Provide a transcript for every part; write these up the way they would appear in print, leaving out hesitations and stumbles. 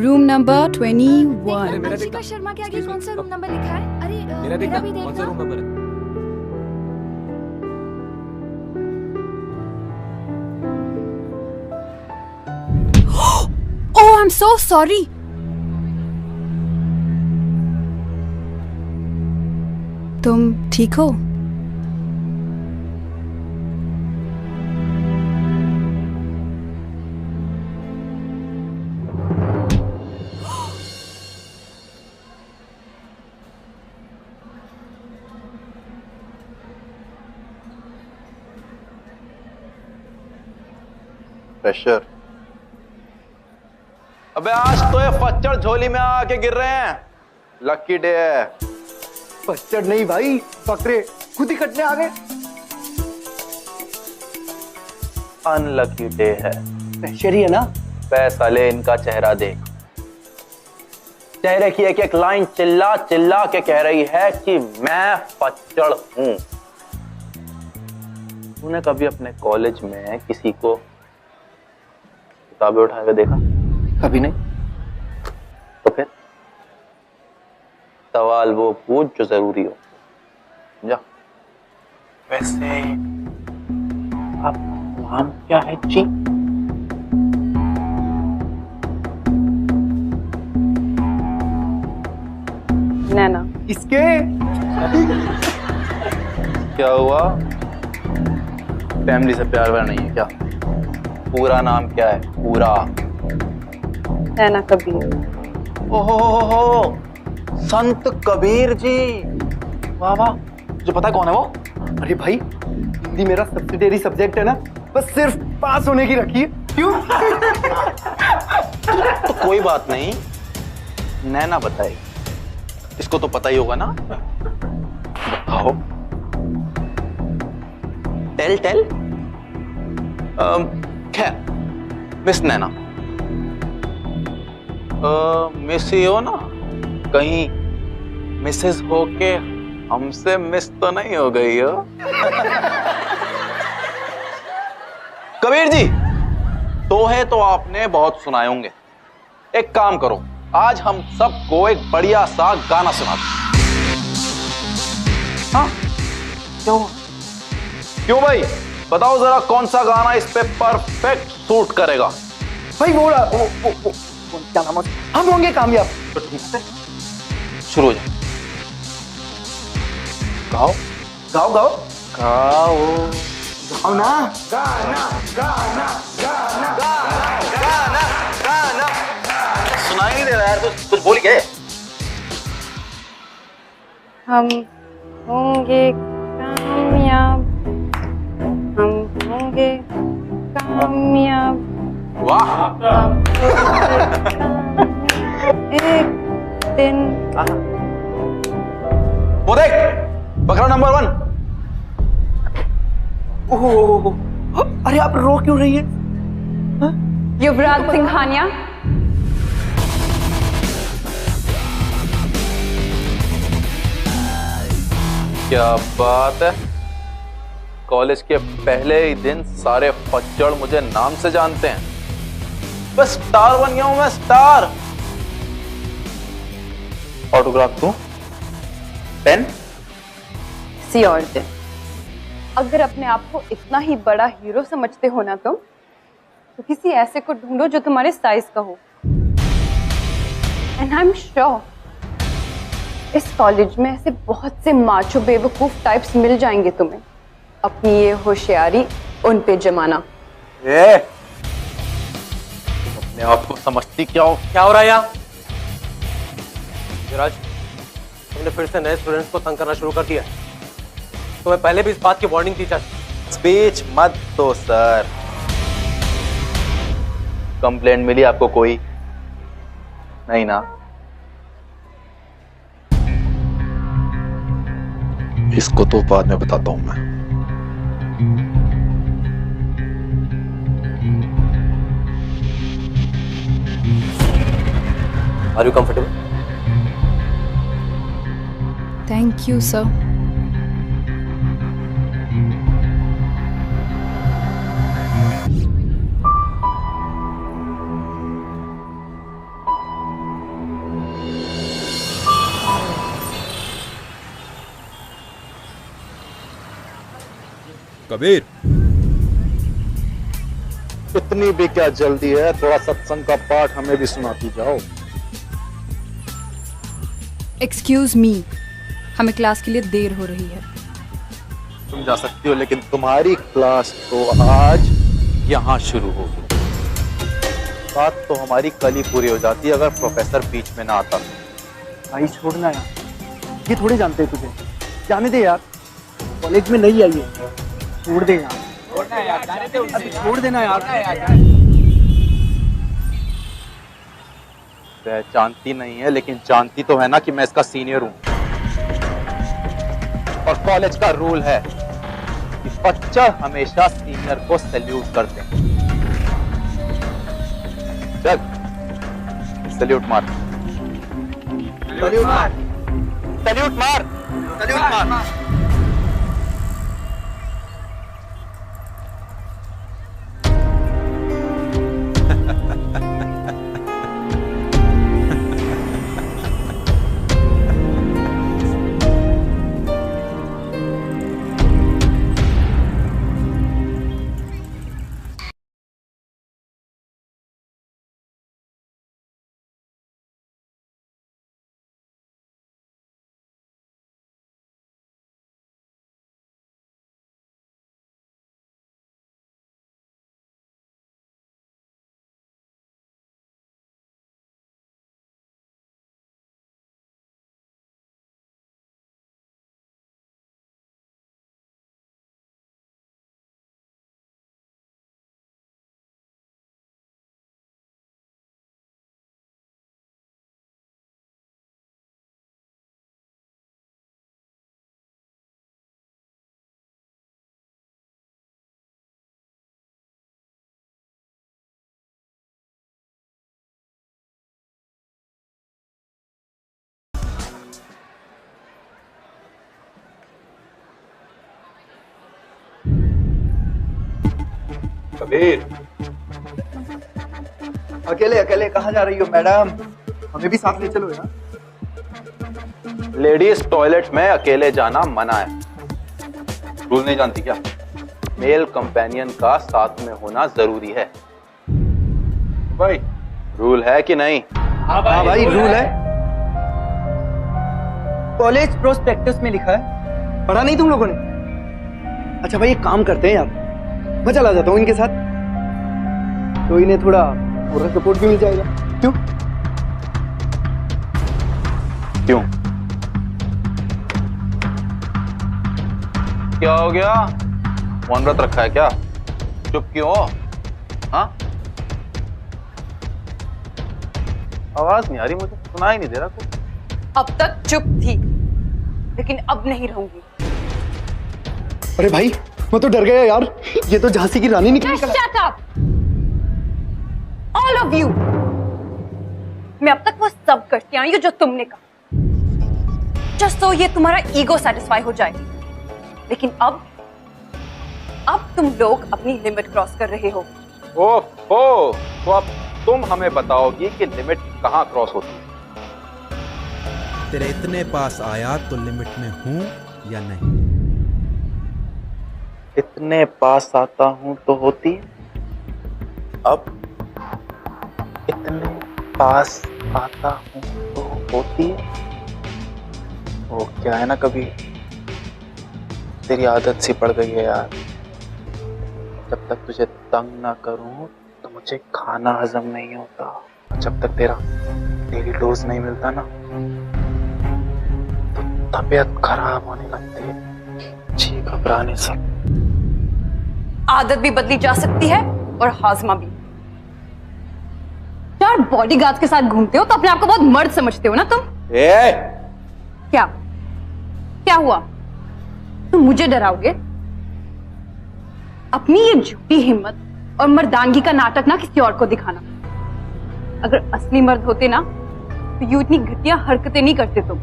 Room number 21। Anshika Sharma के आगे कौन सा रूम नंबर लिखा है? अरे मेरा देखना भी कौन सा रूम नंबर है? Oh, I'm so sorry. तुम ठीक हो? प्रेशर। अबे आज तो ये फच्चड़ झोली में आके गिर रहे हैं। लकी डे है। फच्चड़ नहीं भाई, फकरे खुद ही कटने आ गए। अनलकी डे है। प्रेशर ही है ना। पैसा ले, इनका चेहरा देख। चेहरे की एक एक लाइन चिल्ला चिल्ला के कह रही है कि मैं फच्चड़ हूं। तूने कभी अपने कॉलेज में किसी को किताबें उठाकर देखा? कभी नहीं। तो फिर सवाल वो पूछ जो जरूरी हो। जा। वैसे आपका नाम क्या है जी? नैना। इसके क्या हुआ? फैमिली से प्यार व्यार नहीं है क्या? पूरा नाम क्या है? पूरा। नैना कबीर। ओहो, संत कबीर जी। वाह वाह। तुझे पता है कौन है वो? अरे भाई, हिंदी मेरा सब्सिडियरी सब्जेक्ट है ना, बस सिर्फ पास होने की रखी है। क्यों? तो कोई बात नहीं, नैना बताएगी। इसको तो पता ही होगा ना। बताओ। Tell tell. खैर, मिस नैना, मिस ही हो ना? कहीं मिसेस हो के हमसे मिस तो नहीं हो गई हो? कबीर जी, दोहे तो आपने बहुत सुनाए होंगे। एक काम करो, आज हम सबको एक बढ़िया सा गाना सुना दो। हाँ? क्यों भाई? बताओ जरा कौन सा गाना इस पे परफेक्ट सूट करेगा? भाई वो क्या नाम है? हम होंगे कामयाब। तो ठीक है, शुरू हो जाए। गाओ गाओ गाओ गाओ गाओ ना। गाना गाना गाना गाना गाना। सुनाई नहीं दे रहा यार, कुछ बोल के। हम होंगे कामयाब, हम होंगे कामयाब। वाह। एक दिन। वो देख, बकरा नंबर 1। ओह, अरे आप रो क्यों रही है? युवराज सिंघानिया। क्या बात है। कॉलेज के पहले ही दिन सारे फच्चड़ मुझे नाम से जानते हैं। बस स्टार बन गया हूं मैं, स्टार। ऑटोग्राफ दूं? पेन? किसी और दिन। अगर अपने आप को इतना ही बड़ा हीरो समझते हो ना तुम, तो किसी ऐसे को ढूंढो जो तुम्हारे साइज का हो। एंड आई एम श्योर इस कॉलेज में ऐसे बहुत से माचो बेवकूफ टाइप्स मिल जाएंगे तुम्हें। अपनी ये होशियारी उन पे जमाना। ए, अपने आप को समझती क्या हो? क्या हो रहा है यहाँ? विराज, तुमने फिर से नए स्टूडेंट्स को तंग करना शुरू कर दिया। तुम्हें पहले भी इस बात की वार्निंग दी जाती। स्पीच मत दो सर। कंप्लेंट मिली आपको कोई? नहीं ना? इसको तो बाद में बताता हूं मैं। Are you comfortable? Thank you sir. Kabir, इतनी भी क्या जल्दी है? थोड़ा सत्संग का पाठ हमें भी सुनाती जाओ। एक्सक्यूज मी, हमें क्लास के लिए देर हो रही है। तुम जा सकती हो, लेकिन तुम्हारी क्लास तो आज यहाँ शुरू होगी। बात तो हमारी कल ही पूरी हो जाती अगर प्रोफेसर बीच में ना आता। भाई छोड़ना यार, ये थोड़े जानते हैं तुझे। जाने दे यार, कॉलेज में नहीं आई है, छोड़ दे यार। अभी छोड़ देना यार। पहचानती नहीं है, लेकिन जानती तो है ना कि मैं इसका सीनियर हूं। और कॉलेज का रूल है कि बच्चा हमेशा सीनियर को सैल्यूट करते हैं। चल, सैल्यूट मार। सैल्यूट मार, सैल्यूट मार, सैल्यूट मार। कबीर, अकेले अकेले कहाँ जा रही हो मैडम? हमें भी साथ ले चलो यार। लेडीज टॉयलेट में अकेले जाना मना है। रूल नहीं जानती क्या? मेल कंपेनियन का साथ में होना जरूरी है। भाई, रूल है कि नहीं? हाँ भाई, रूल है। कॉलेज प्रोस्पेक्टस में लिखा है, पढ़ा नहीं तुम लोगों ने? अच्छा भाई, एक काम करते हैं यार, मैं चला जाता हूँ इनके साथ, तो इन्हें थोड़ा पूरा सपोर्ट भी मिल जाएगा। क्यों? क्यों? क्या हो गया? मौन व्रत रखा है क्या? चुप क्यों हो? हाँ? आवाज नहीं आ रही मुझे, सुनाई नहीं दे रहा कुछ। अब तक चुप थी, लेकिन अब नहीं रहूंगी। अरे भाई, मैं तो डर गया यार, ये तो झांसी की रानी निकली। Shut up! All of you! मैं अब तक वो सब करती आई हूं जो तुमने कहा, जस्ट तो ये तुम्हारा ईगो सेटिस्फाई हो जाए। लेकिन अब तुम लोग अपनी लिमिट क्रॉस कर रहे हो। ओहो, तो अब तुम हमें बताओगी कि लिमिट कहाँ क्रॉस होती है? तेरे इतने पास आया तो लिमिट में हूं या नहीं? इतने पास आता हूं तो होती है। अब इतने पास आता हूं तो होती है। वो क्या है ना, कभी तेरी आदत सी पड़ गई है यार। जब तक तुझे तंग ना करूं तो मुझे खाना हजम नहीं होता। जब तक तेरा डेली डोज नहीं मिलता ना, तो तबीयत खराब होने लगती है, जी घबराने से। आदत भी बदली जा सकती है और हाजमा भी। यार, बॉडीगार्ड के साथ घूमते हो तो अपने आप को बहुत मर्द समझते हो ना तुम? क्या क्या हुआ? तुम मुझे डराओगे? अपनी ये झूठी हिम्मत और मर्दानगी का नाटक ना किसी और को दिखाना। अगर असली मर्द होते ना तो यूं इतनी घटिया हरकतें नहीं करते तुम।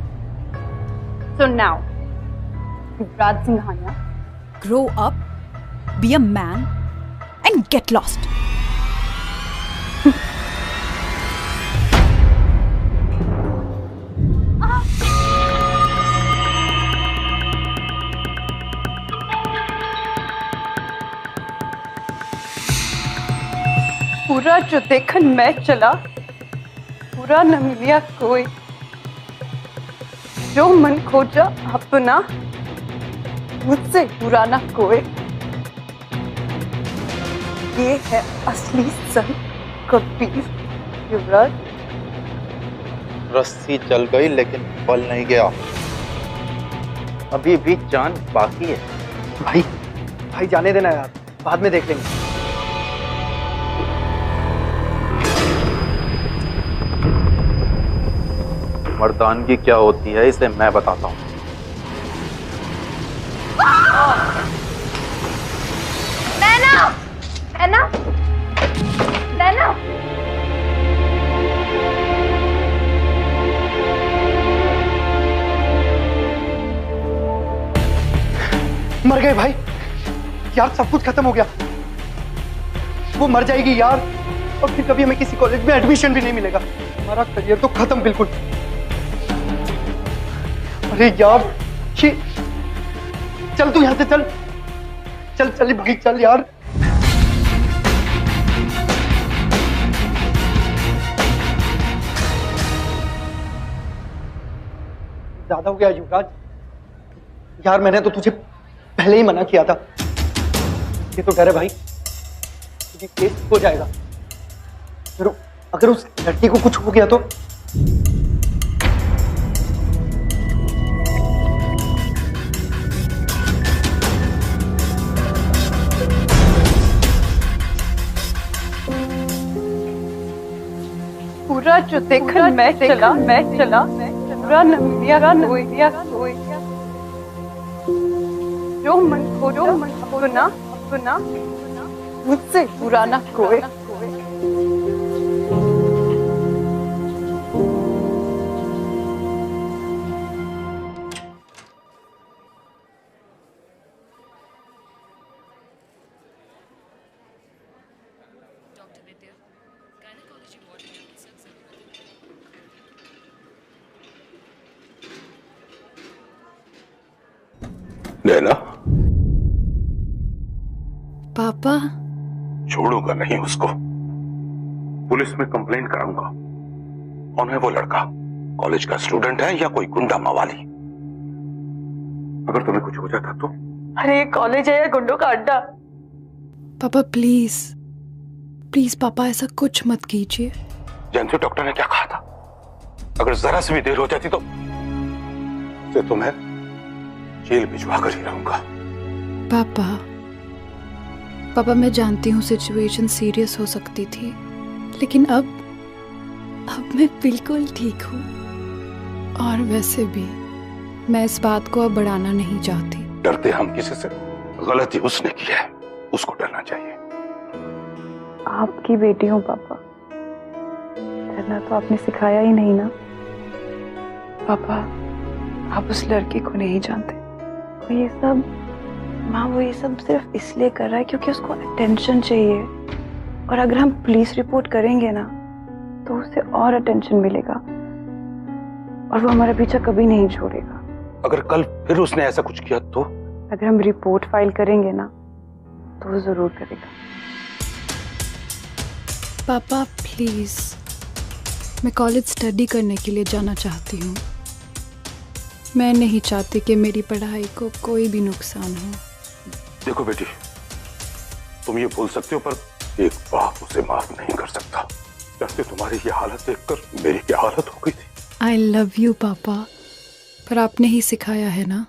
So now Yuvraj Singhania, grow up, be a man and get lost. पूरा जो देखन मैं चला, पूरा न मिलिया कोई। जो मन खोजा अपना, मुझसे बुरा ना कोई। ये है असली संत कबीर युवराज। रस्सी जल गई लेकिन बल नहीं गया, अभी भी जान बाकी है। भाई भाई जाने देना यार, बाद में देख लेंगे। मर्दानगी क्या होती है इसे मैं बताता हूँ। नैना, नैना, नैना। मर गए भाई यार, सब कुछ खत्म हो गया। वो मर जाएगी यार, और फिर कभी हमें किसी कॉलेज में एडमिशन भी नहीं मिलेगा। हमारा करियर तो खत्म बिल्कुल। अरे यार ये, चल तू यहां से चल, चल चल भाई चल यार। ज्यादा हो गया युवराज यार, मैंने तो तुझे पहले ही मना किया था। ये तो डर है भाई, तुझे केस हो जाएगा। अगर उस लड़की को कुछ हो गया तो। पूरा जो देखन मैं चला, पूरा न मिलिया कोई। जो मन खोजो अपना, मुझसे बुरा ना कोई। नैना, पापा छोड़ूंगा नहीं उसको, पुलिस में कंप्लेंट कराऊंगा। कौन है वो लड़का? कॉलेज का स्टूडेंट है या कोई गुंडा मवाली? अगर तुम्हें कुछ हो जाता तो? अरे कॉलेज है या गुंडों का अड्डा? पापा प्लीज प्लीज पापा ऐसा कुछ मत कीजिए। जानते हो डॉक्टर ने क्या कहा था? अगर जरा सी भी देर हो जाती तो तुम्हें जेल भिजवा कर ही रहूंगा। पापा मैं जानती हूँ सिचुएशन सीरियस हो सकती थी, लेकिन अब मैं बिल्कुल ठीक हूँ। और वैसे भी मैं इस बात को अब बढ़ाना नहीं चाहती। डरते हम किसी से? गलती उसने की है, उसको डरना चाहिए। आपकी बेटी हूँ पापा, डरना तो आपने सिखाया ही नहीं ना। पापा आप उस लड़की को नहीं जानते। वो ये सब सिर्फ इसलिए कर रहा है क्योंकि उसको अटेंशन चाहिए। और अगर हम पुलिस रिपोर्ट करेंगे ना तो उसे और अटेंशन मिलेगा और वो हमारा पीछा कभी नहीं छोड़ेगा। अगर कल फिर उसने ऐसा कुछ किया तो? अगर हम रिपोर्ट फाइल करेंगे ना तो वो जरूर करेगा। पापा प्लीज, मैं कॉलेज स्टडी करने के लिए जाना चाहती हूँ। मैं नहीं चाहती कि मेरी पढ़ाई को कोई भी नुकसान हो। देखो बेटी, तुम ये बोल सकते हो पर एक बाप उसे माफ नहीं कर सकता। जैसे तुम्हारी ये हालत देखकर मेरी क्या हालत हो गई थी। आई लव यू पापा, पर आपने ही सिखाया है ना,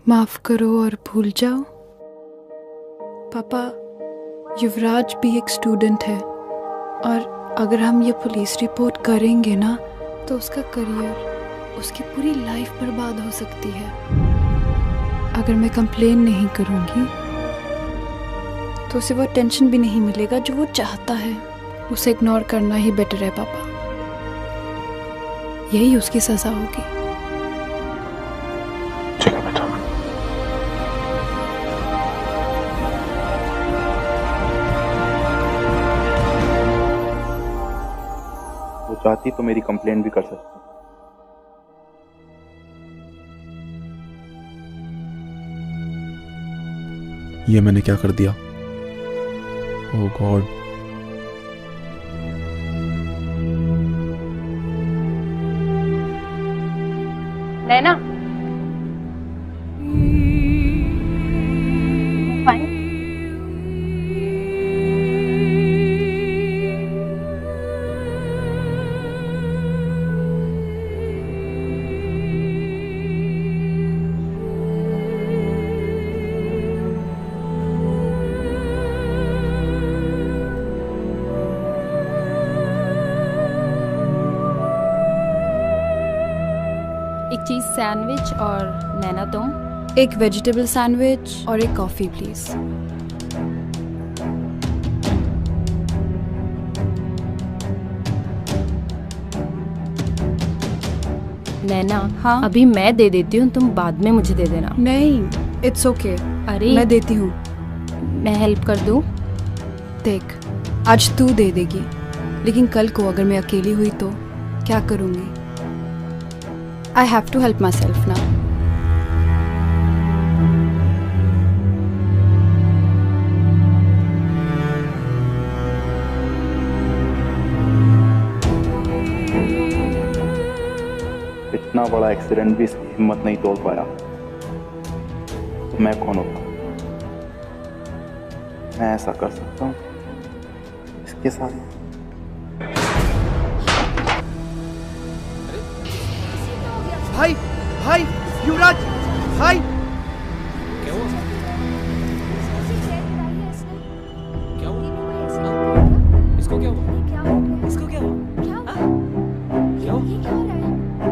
माफ करो और भूल जाओ। पापा युवराज भी एक स्टूडेंट है और अगर हम ये पुलिस रिपोर्ट करेंगे ना तो उसका करियर, उसकी पूरी लाइफ बर्बाद हो सकती है। अगर मैं कंप्लेन नहीं करूंगी तो उसे वो टेंशन भी नहीं मिलेगा जो वो चाहता है। उसे इग्नोर करना ही बेटर है पापा, यही उसकी सजा होगी। ठीक है बेटा। वो चाहती तो मेरी कंप्लेंट भी कर सकती। ये मैंने क्या कर दिया? ओह गॉड, सैंडविच और नैना तुम? एक वेजिटेबल सैंडविच और एक कॉफ़ी प्लीज़। नैना, हाँ अभी मैं दे देती हूँ, तुम बाद में मुझे दे देना। नहीं, इट्स ओके। अरे मैं देती हूँ। मैं हेल्प कर दूँ? देख, आज तू दे देगी, लेकिन कल को अगर मैं अकेली हुई तो क्या करूँगी? I have to help myself ना। इतना बड़ा एक्सीडेंट भी इसकी हिम्मत नहीं तोड़ पाया, तो मैं कौन होता? मैं ऐसा कर सकता हूँ इसके साथ? भाई भाई युवराज भाई, क्या हुआ? इसको क्या हुआ? इसको क्या हुआ? क्या हुआ?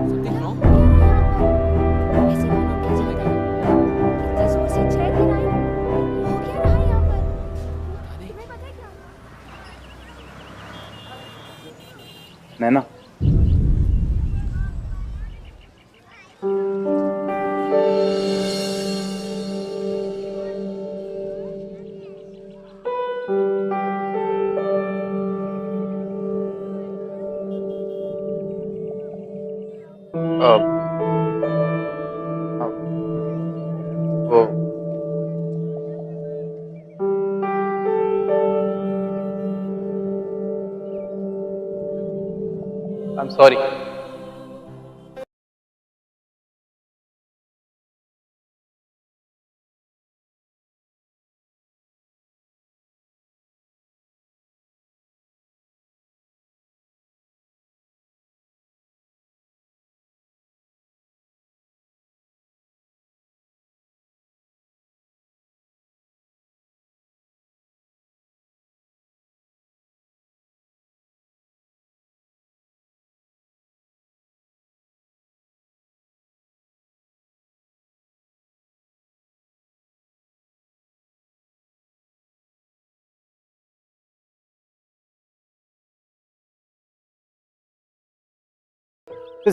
Something wrong? नैना, वो I'm sorry.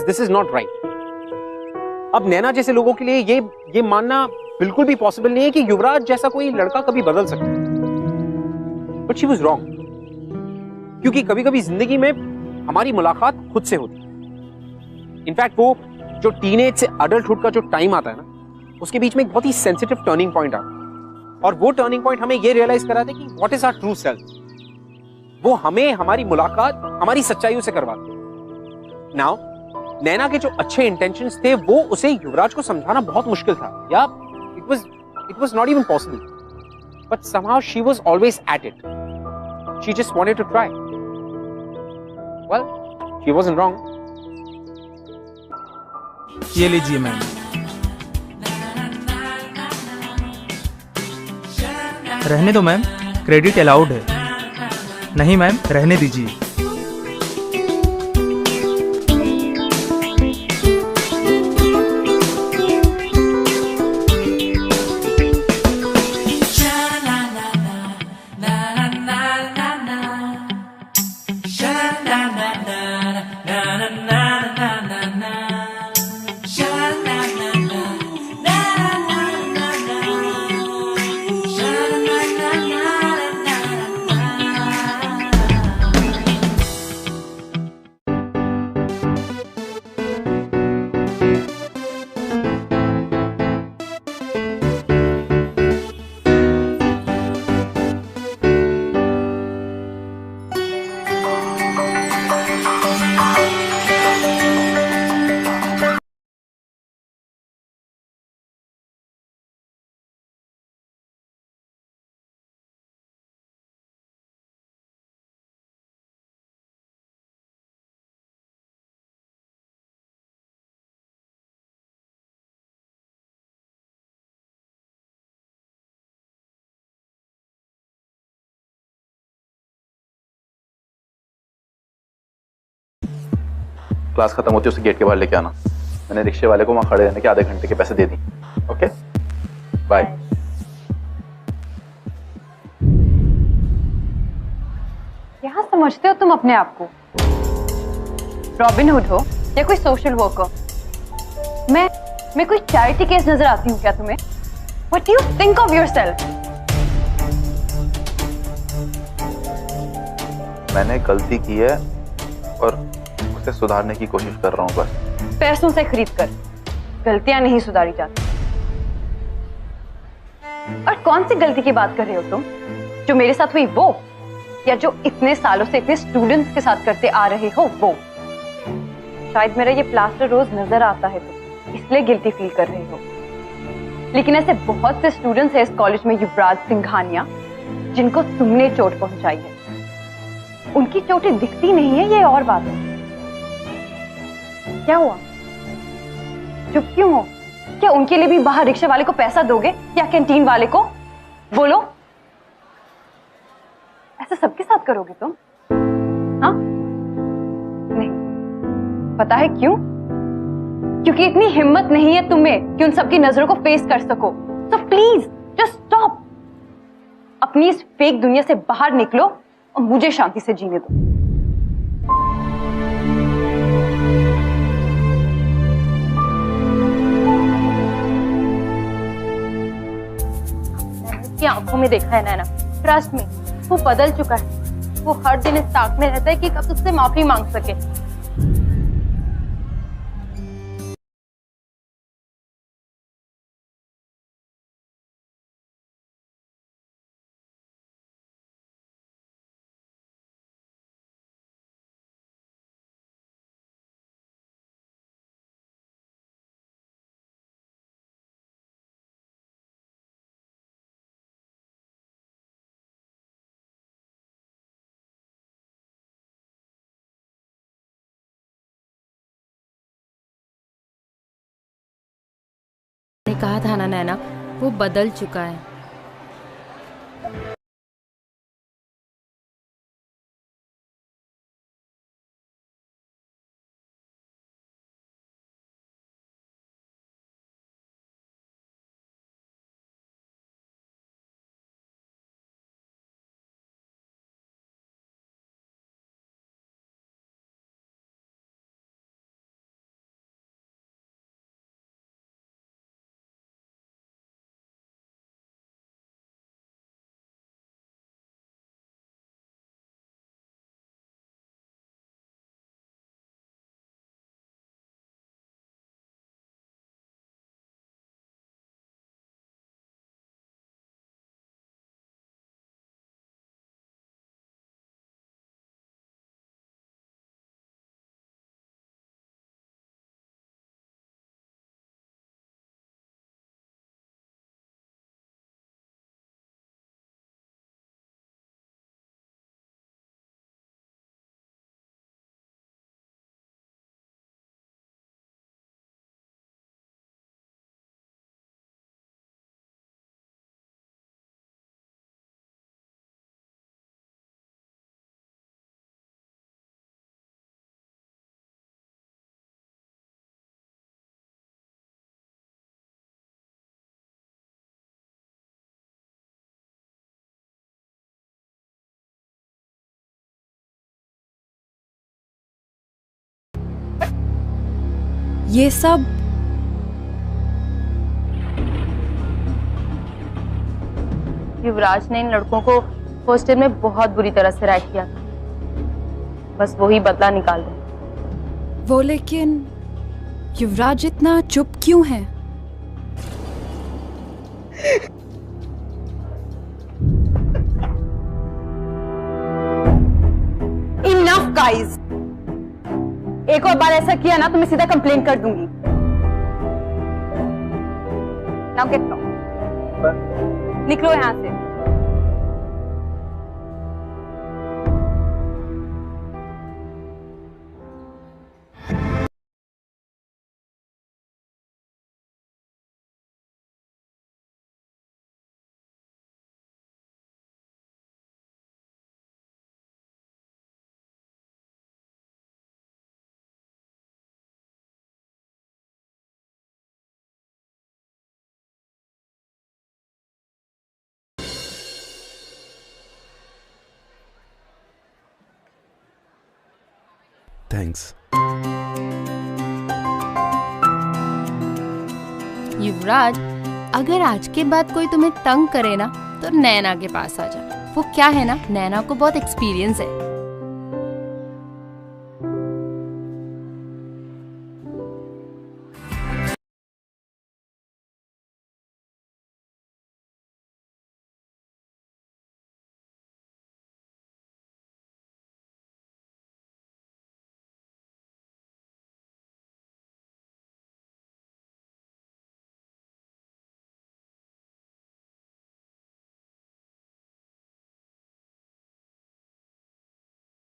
This is not right. अब नैना जैसे लोगों के लिए ये मानना बिल्कुल भी पॉसिबल नहीं है कि युवराज जैसा कोई लड़का कभी बदल सकता है। बट शी वाज रॉन्ग, क्योंकि कभी कभी जिंदगी में हमारी मुलाकात खुद से होती है। इनफैक्ट वो जो टीनेज से अडल्टहुड का जो टाइम आता है ना, उसके बीच में एक बहुत ही सेंसिटिव टर्निंग पॉइंट आता है, और वो टर्निंग पॉइंट हमें ये रियलाइज कराते कि what is our true self. वो हमें हमारी मुलाकात हमारी सच्चाइयों से करवाती है। नाउ नैना के जो अच्छे इंटेंशंस थे, वो उसे युवराज को समझाना बहुत मुश्किल था, या it was not even possible, but somehow she was always at it. She just wanted to try. Well, she wasn't wrong. ये लीजिए मैम। रहने दो मैम, क्रेडिट अलाउड है। नहीं मैम, रहने दीजिए। क्लास खत्म होती है उसे गेट के बाहर लेके आना। मैंने रिक्शे वाले को वहां खड़े रहने के आधे घंटे के पैसे दे दी। Okay bye. क्या समझते हो तुम अपने आप को? रॉबिनहुड हो या कोई सोशल वर्कर? मैं कोई चैरिटी केस नजर आती हूँ क्या तुम्हें? What do you think of yourself? मैंने गलती की है और उसे सुधारने की कोशिश कर रहा हूँ बस। पैसों से खरीद कर गलतियां नहीं सुधारी जाती। और कौन सी गलती की बात कर रहे हो तुम? जो मेरे साथ हुई वो, या जो इतने सालों से इतने स्टूडेंट्स के साथ करते आ रहे हो वो? शायद मेरा ये प्लास्टर रोज नजर आता है तुम इसलिए गिल्टी फील कर रहे हो, लेकिन ऐसे बहुत से स्टूडेंट्स हैं इस कॉलेज में युवराज सिंघानिया जिनको तुमने चोट पहुंचाई है। उनकी चोटें दिखती नहीं है ये और बात है। क्या हुआ? चुप क्यों हो? क्या उनके लिए भी बाहर रिक्शे वाले को पैसा दोगे या कैंटीन वाले को? बोलो, ऐसा सबके साथ करोगे तुम? हाँ? नहीं। पता है क्यों? क्योंकि इतनी हिम्मत नहीं है तुम्हें कि उन सबकी नजरों को फेस कर सको। So please just stop. अपनी इस फेक दुनिया से बाहर निकलो और मुझे शांति से जीने दो। की आंखों में देखा है नैना, ट्रस्ट में वो बदल चुका है। वो हर दिन इस ताक में रहता है कि कब उससे माफी मांग सके। मैंने कहा था ना नैना, वो बदल चुका है। ये सब युवराज ने इन लड़कों को हॉस्टल में बहुत बुरी तरह से रैक किया था। बस वही बदला निकाल दे। वो, लेकिन युवराज इतना चुप क्यों है? Enough guys! एक और बार ऐसा किया ना तो मैं सीधा कंप्लेन कर दूंगी। Now get out. निकलो यहाँ से। थैंक्स। युवराज, अगर आज के बाद कोई तुम्हें तंग करे ना तो नैना के पास आ जा। वो क्या है ना, नैना को बहुत एक्सपीरियंस है।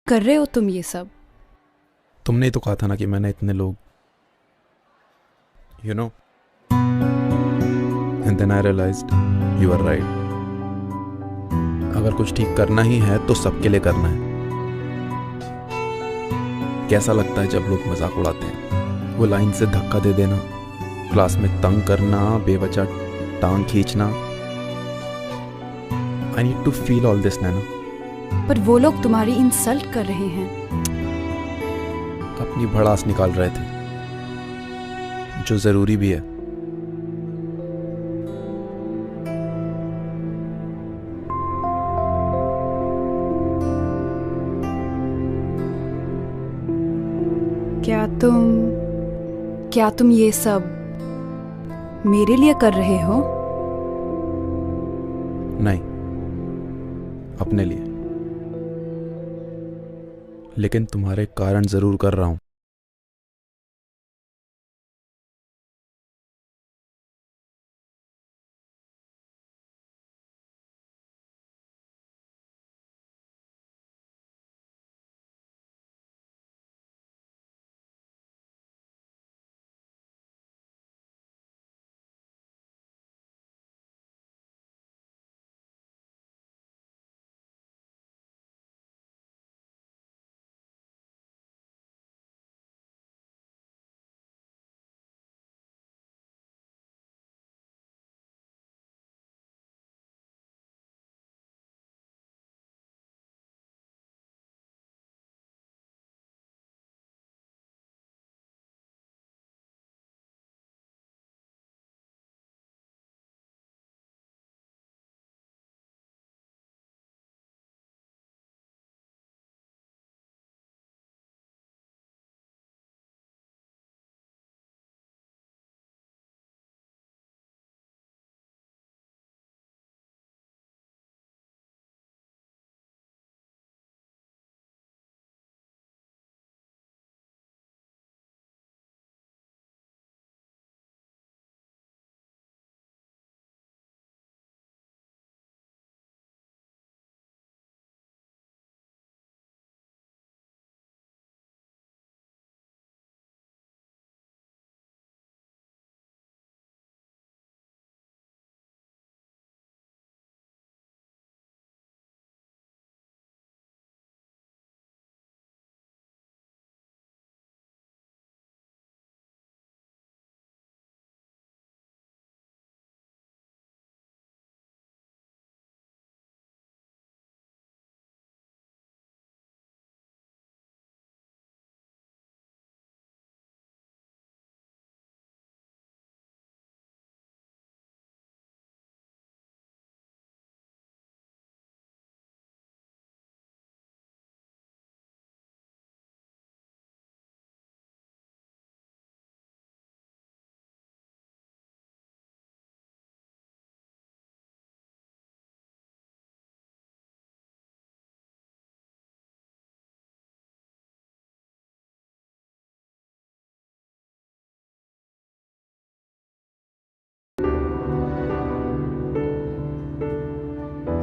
कर रहे हो तुम ये सब? तुमने ही तो कहा था ना कि मैंने इतने लोग, you know, and then I realised you are right. अगर कुछ ठीक करना ही है तो सबके लिए करना है। कैसा लगता है जब लोग मजाक उड़ाते हैं, वो लाइन से धक्का दे देना, क्लास में तंग करना, बेवजह टांग खींचना। I need to feel all this Naina. पर वो लोग तुम्हारी इंसल्ट कर रहे हैं। अपनी भड़ास निकाल रहे थे, जो जरूरी भी है। क्या तुम ये सब मेरे लिए कर रहे हो? नहीं, अपने लिए। लेकिन तुम्हारे कारण जरूर कर रहा हूं।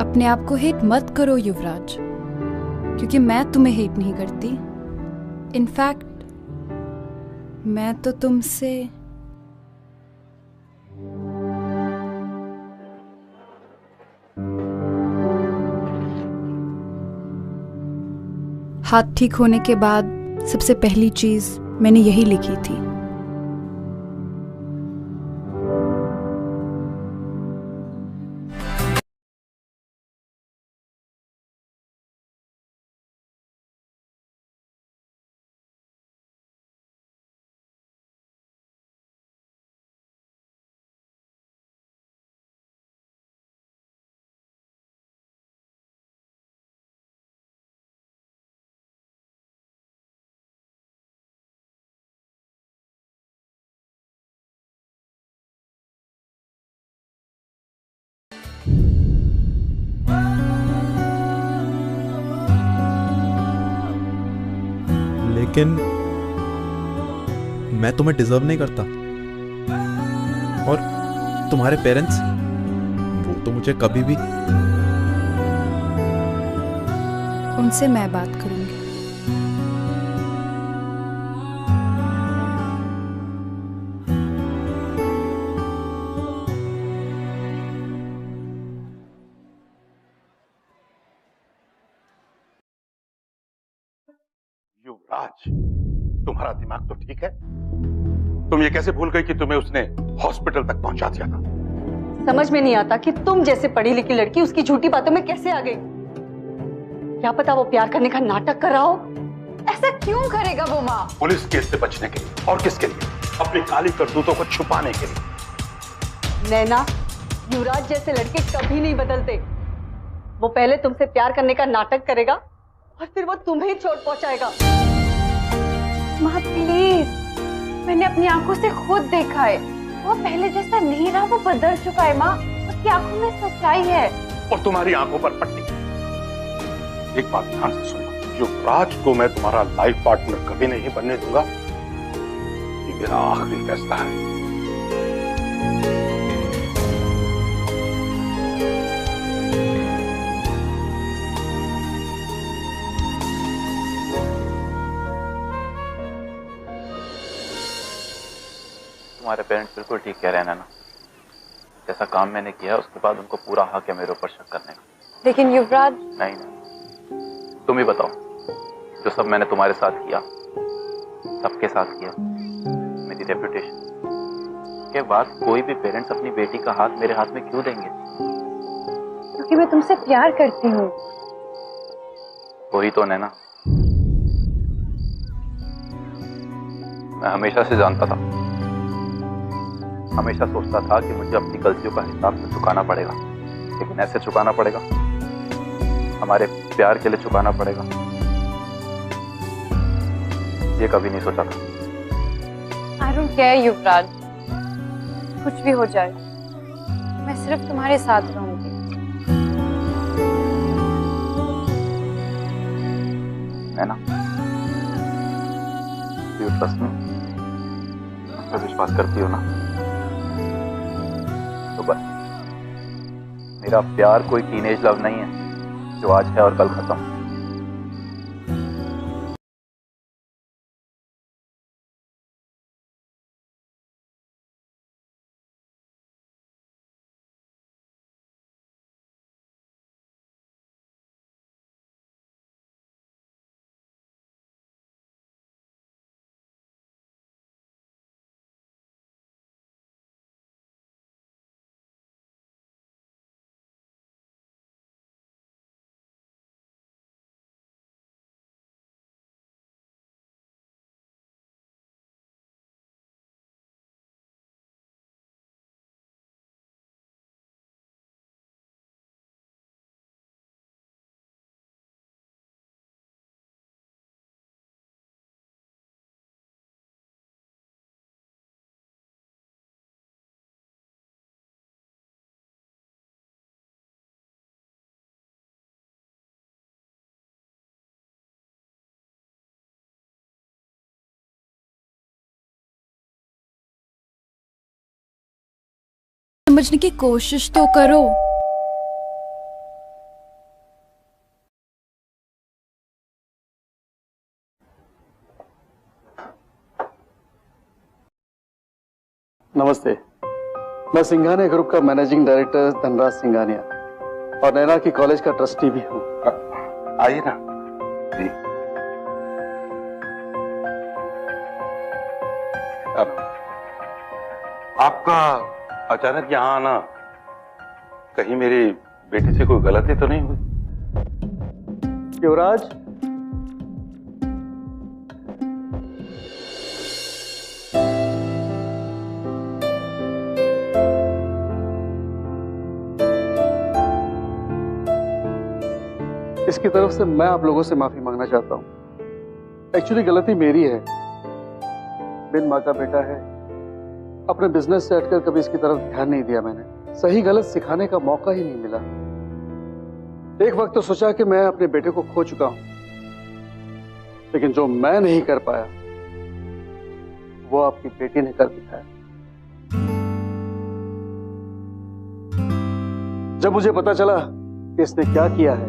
अपने आप को हेट मत करो युवराज, क्योंकि मैं तुम्हें हेट नहीं करती। इनफैक्ट मैं तो तुमसे हाथ ठीक होने के बाद सबसे पहली चीज मैंने यही लिखी थी। लेकिन मैं तुम्हें डिजर्व नहीं करता। और तुम्हारे पेरेंट्स, वो तो मुझे कभी भी। उनसे मैं बात करूंगी। युवराज, तुम्हारा दिमाग तो ठीक है? तुम ये कैसे भूल गई कि तुम्हें उसने हॉस्पिटल तक पहुंचा दिया था? समझ में नहीं आता कि तुम जैसे पढ़ी लिखी लड़की उसकी झूठी बातों में कैसे आ गई। क्या पता वो प्यार करने का नाटक कर रहा हो। ऐसा क्यों करेगा वो माँ? पुलिस केस से बचने के लिए। और किसके लिए? अपनी काली करतूतों को छुपाने के लिए। नैना, युवराज जैसे लड़के कभी नहीं बदलते। वो पहले तुमसे प्यार करने का नाटक करेगा और फिर वो तुम्हें चोट पहुंचाएगा। माँ प्लीज, मैंने अपनी आंखों से खुद देखा है। वो पहले जैसा नहीं रहा, वो बदल चुका है माँ। उसकी आंखों में सच्चाई है। और तुम्हारी आंखों पर पट्टी। एक बात ध्यान से सुनना, युवराज को मैं तुम्हारा लाइफ पार्टनर कभी नहीं बनने दूंगा। ये मेरा आखिरी फैसला है। तुम्हारे पेरेंट्स बिल्कुल ठीक कह रहे हैं ना। जैसा काम मैंने किया उसके बाद उनको पूरा हक है मेरे ऊपर शक करने का। लेकिन युवराज। नहीं, तुम ही बताओ, जो सब मैंने तुम्हारे साथ किया, सबके साथ किया, मेरी रेपुटेशन के बाद कोई भी पेरेंट्स अपनी बेटी का हाथ मेरे हाथ में क्यों देंगे? क्योंकि मैं तुमसे प्यार करती हूँ। वही तो नैना, मैं हमेशा से जानता था, हमेशा सोचता था कि मुझे अपनी गलतियों का हिसाब तो चुकाना पड़ेगा, लेकिन ऐसे चुकाना पड़ेगा, हमारे प्यार के लिए चुकाना पड़ेगा, ये कभी नहीं सोचा था। I don't care युवराज, कुछ भी हो जाए, मैं सिर्फ तुम्हारे साथ रहूंगी। नैना, you trust me? मुझ पर विश्वास करती हो ना? तो बस, मेरा प्यार कोई टीनेज लव नहीं है जो आज है और कल खत्म। समझने की कोशिश तो करो। नमस्ते, मैं सिंघानिया ग्रुप का मैनेजिंग डायरेक्टर धनराज सिंघानिया और नैना की कॉलेज का ट्रस्टी भी हूँ। आइए ना जी। आपका अचानक यहाँ आना, कहीं मेरी बेटी से कोई गलती तो नहीं हुई? युवराज, इसकी तरफ से मैं आप लोगों से माफी मांगना चाहता हूं। एक्चुअली गलती मेरी है, बिन माँ का बेटा है, अपने बिजनेस से हटकर कभी इसकी तरफ ध्यान नहीं दिया मैंने। सही गलत सिखाने का मौका ही नहीं मिला। एक वक्त तो सोचा कि मैं अपने बेटे को खो चुका हूं, लेकिन जो मैं नहीं कर पाया वो आपकी बेटी ने कर दिखाया। जब मुझे पता चला कि इसने क्या किया है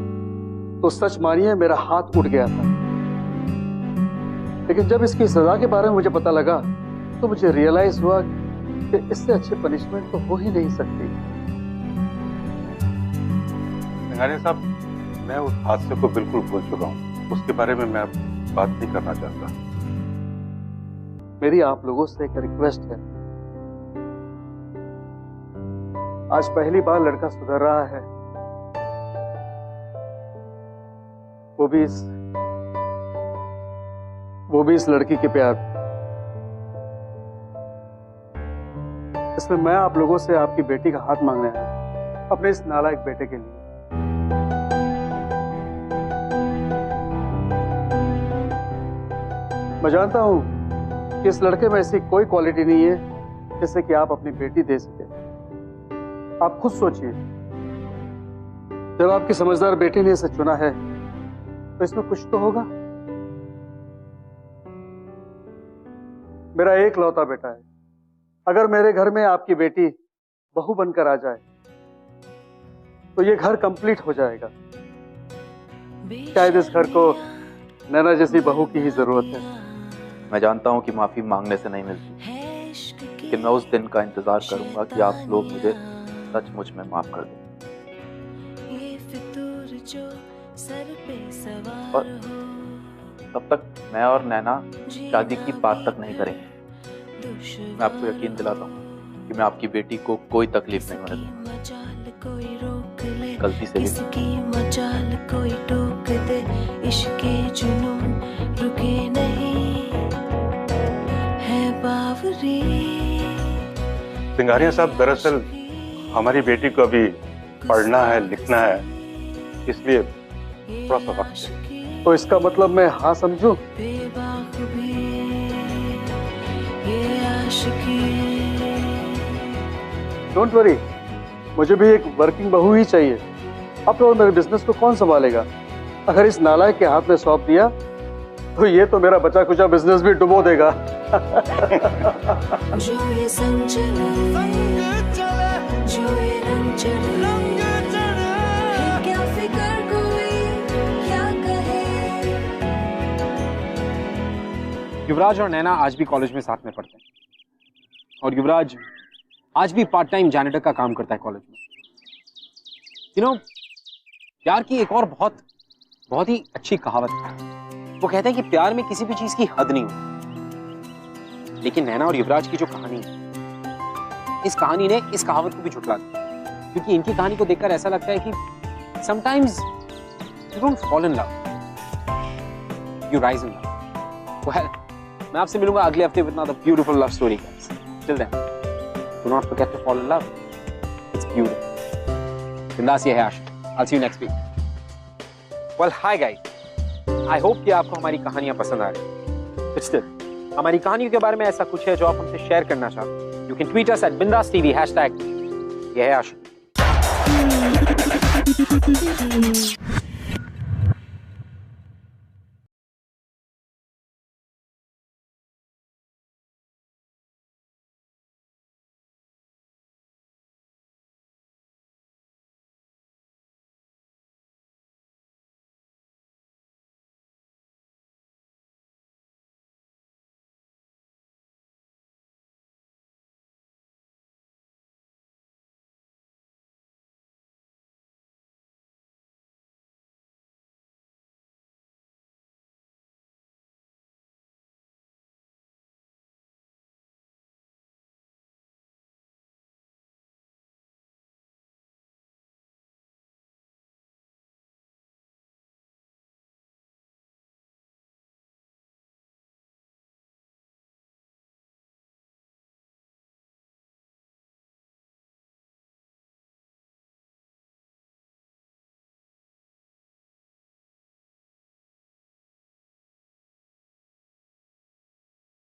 तो सच मानिए मेरा हाथ उठ गया था। लेकिन जब इसकी सजा के बारे में मुझे पता लगा तो मुझे रियलाइज हुआ कि इससे अच्छी पनिशमेंट तो हो ही नहीं सकती। सिंघानिया साहब, मैं उस हादसे को बिल्कुल भूल चुका हूँ, उसके बारे में मैं बात नहीं करना चाहता। मेरी आप लोगों से एक रिक्वेस्ट है। आज पहली बार लड़का सुधर रहा है, वो भी इस लड़की के प्यार। इसमें मैं आप लोगों से आपकी बेटी का हाथ मांगने आया, अपने इस नालायक बेटे के लिए। मैं जानता हूं कि इस लड़के में ऐसी कोई क्वालिटी नहीं है जिससे कि आप अपनी बेटी दे सके। आप खुद सोचिए, जब आपकी समझदार बेटी ने इसे चुना है तो इसमें कुछ तो होगा। मेरा एक लौता बेटा है, अगर मेरे घर में आपकी बेटी बहू बनकर आ जाए तो ये घर कंप्लीट हो जाएगा। शायद इस घर को नैना जैसी बहू की ही जरूरत है। मैं जानता हूं कि माफी मांगने से नहीं मिलती, लेकिन मैं उस दिन का इंतजार करूंगा कि आप लोग मुझे सचमुच में माफ कर दें। और तब तक मैं और नैना शादी की बात तक नहीं करेंगे। मैं आपको यकीन दिलाता हूँ कि मैं आपकी बेटी को कोई तकलीफ नहीं होने दूंगा, गलती से भी। सिंघानिया साहब, दरअसल हमारी बेटी को अभी पढ़ना है, लिखना है, इसलिए थोड़ा सा वक्त है। तो इसका मतलब मैं हाँ समझूं? डोंट वरी, मुझे भी एक वर्किंग बहू ही चाहिए। अब तो मेरे बिजनेस को कौन संभालेगा? अगर इस नालायक के हाथ में सौंप दिया तो ये तो मेरा बचा कुचा बिजनेस भी डुबो देगा। जो ये संग चले, जो ये रंग चढ़े, क्या फिकर कोई क्या कहे। युवराज और नैना आज भी कॉलेज में साथ में पढ़ते हैं और युवराज आज भी पार्ट टाइम जैनिटर का काम करता है कॉलेज में। यू नो, प्यार की एक और बहुत ही अच्छी कहावत है। वो कहते हैं कि प्यार में किसी भी चीज की हद नहीं होती। लेकिन नैना और युवराज की जो कहानी है, इस कहानी ने इस कहावत को भी झुठला दिया, क्योंकि इनकी कहानी को देखकर ऐसा लगता है कि sometimes you don't fall in love, you rise in love. Well, मैं आपसे मिलूंगा अगले हफ्ते with another beautiful love story guys. Till then, do not forget to fall in love. It's beautiful. बिंदास ये है आशिक। I'll see you next week. Well, hi guys. I hope कि आपको हमारी कहानियां पसंद आ रही। But still, हमारी कहानियों के बारे में ऐसा कुछ है जो आप हमसे शेयर करना चाहते हैं। You can tweet us at Bindas TV #। ये है आशिक।